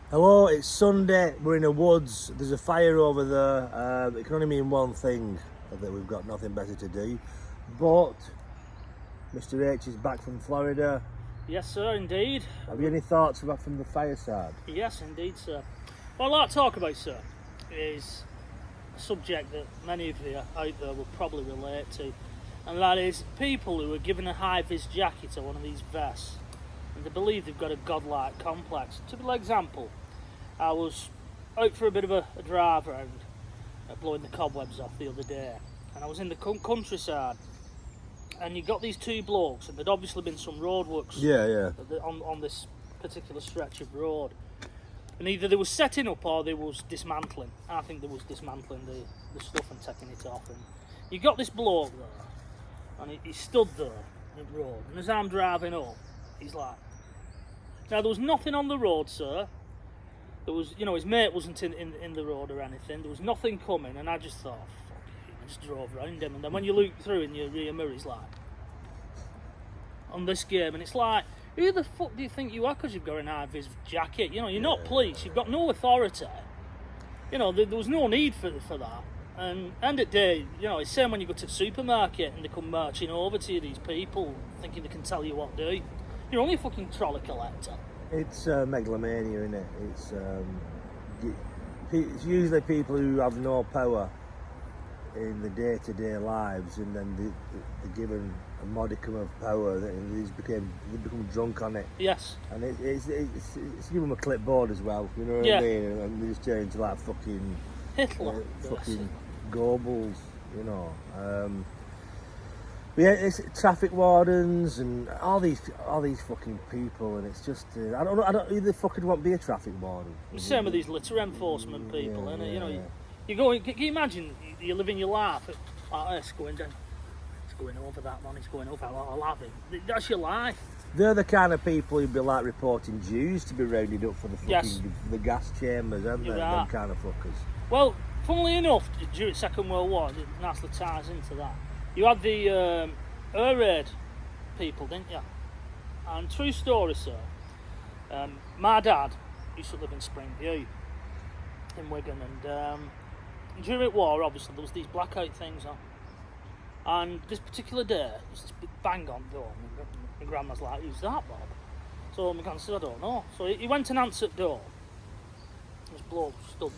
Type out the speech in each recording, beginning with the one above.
Hello, it's Sunday, we're in the woods, there's a fire over there. It can only mean one thing, that we've got nothing better to do. But Mr H is back from Florida. Yes, sir, indeed. Have you any thoughts about from the Fireside? Yes, indeed, sir. What I'd like to talk about, sir, is a subject that many of you out there will probably relate to, and that is people who are given a Hi Vis jacket or one of these vests, and they believe they've got a godlike complex. Typical example, I was out for a bit of a drive around, blowing the cobwebs off the other day, and I was in the countryside, and you got these two blokes, and there'd obviously been some roadworks on this particular stretch of road, and either they was setting up or they was dismantling. I think they was dismantling the stuff and taking it off, and you got this bloke there, and he stood there in the road, and as I'm driving up, he's like, now there was nothing on the road, sir. There was, his mate wasn't in the road or anything. There was nothing coming, and I just thought, fuck you, I just drove round him. And then when you look through in your rear mirror, he's like, on this game, and it's like, who the fuck do you think you are because you've got an Hi Vis jacket? You're not police, you've got no authority. There was no need for that. And end of the day, it's the same when you go to the supermarket and they come marching over to you, these people, thinking they can tell you what to do. You're only a fucking trolley collector. It's megalomania, isn't it? It's usually people who have no power in the day-to-day lives, and then they're given a modicum of power, and they become drunk on it. Yes. And it's give them a clipboard as well, you know what I mean? And they just turn into like fucking Hitler. Fucking Goebbels, it's traffic wardens and all these fucking people, and it's just I don't who the fuck would want to be a traffic warden. Same with these litter enforcement people, innit? You go. Can you imagine you living your life like this, going down, it's going over that man, it's going over. I'll have him. That's your life. They're the kind of people who'd be like reporting Jews to be rounded up for the fucking the gas chambers, aren't they? Them kind of fuckers. Well, funnily enough, during the Second World War, it nicely ties into that. You had the air raid people, didn't you? And true story, sir. My dad used to live in Springview, in Wigan, and during the war, obviously, there was these blackout things on. And this particular day, there's this big bang on door. My grandma's like, "Who's that, Bob?" So my grand said, "I don't know." So he went and answered the door. This bloke stood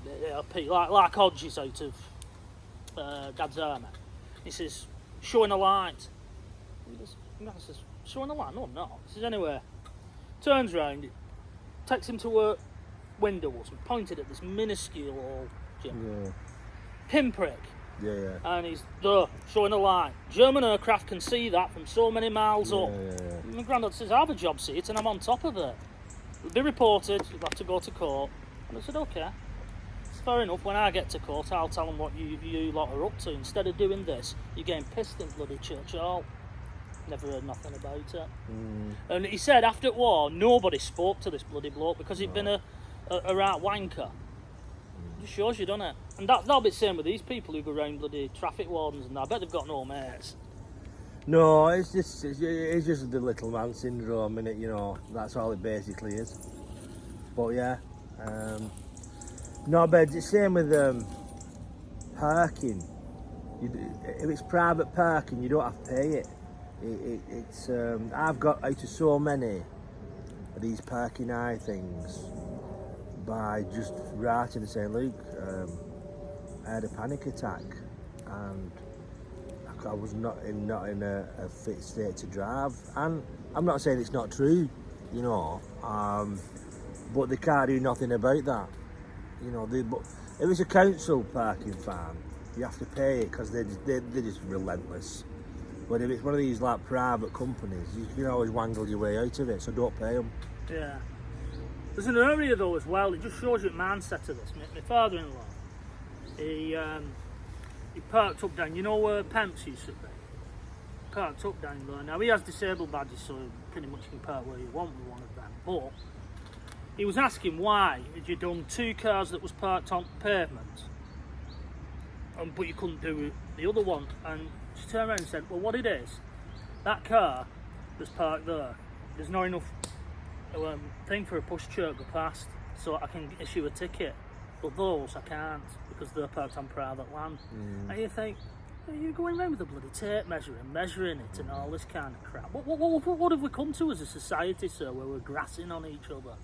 there, like Hodges out of Dad's Army. He says, "Showing a light." He says, "Showing a light?" "No, I'm not." He says, "Anyway," turns round, takes him to a window and pointed at this minuscule pinprick. Yeah. And he's there, showing a light. German aircraft can see that from so many miles up. My granddad says, "I have a job seat and I'm on top of it. It'll be reported, you'll have to go to court." And I said, "Okay. Fair enough, when I get to court, I'll tell them what you lot are up to. Instead of doing this, you're getting pissed in bloody church hall." Never heard nothing about it. And he said after the war, nobody spoke to this bloody bloke because he'd been a right wanker. Just shows you, doesn't it? And that'll be the same with these people who go around bloody traffic wardens and that. I bet they've got no mates. No, it's just the little man syndrome, innit? That's all it basically is. But yeah. No, but it's the same with parking. If it's private parking, you don't have to pay it. It's I've got out of so many of these parking eye things by just writing and saying, "Look, I had a panic attack and I was not in a fit state to drive." And I'm not saying it's not true, but they can't do nothing about that. But if it's a council parking fine, you have to pay it because they're just relentless. But if it's one of these like private companies, you can always wangle your way out of it, so don't pay them. Yeah. There's an area though as well, it just shows you the mindset of this. My father-in-law, he parked up down, where Pence used to be? Parked up down there. Now he has disabled badges, so pretty much you can park where you want with one of them. But he was asking why had you done two cars that was parked on pavement, but you couldn't do the other one. And she turned around and said, "Well, what it is, that car that's parked there's not enough thing for a push truck go past, so I can issue a ticket. But those I can't because they're parked on private land. And you think, you're going around with a bloody tape measure and measuring it and all this kind of crap. What have we come to as a society, sir, where we're grassing on each other?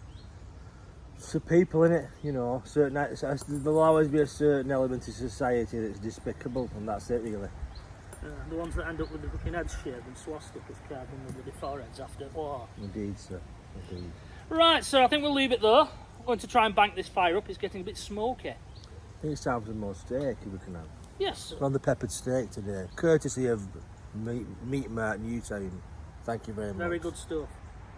So people in it, you know, there'll always be a certain element of society that's despicable, and that's it really. The ones that end up with the fucking heads shaved and swastikas carved on the bloody foreheads after war. Indeed, sir. Indeed. Right, so I think we'll leave it there. I'm going to try and bank this fire up. It's getting a bit smoky. I think it's time for more steak if we can have. Yes, sir. We're on the peppered steak today, courtesy of Meat Mart Newtown. Thank you very much. Very good stuff.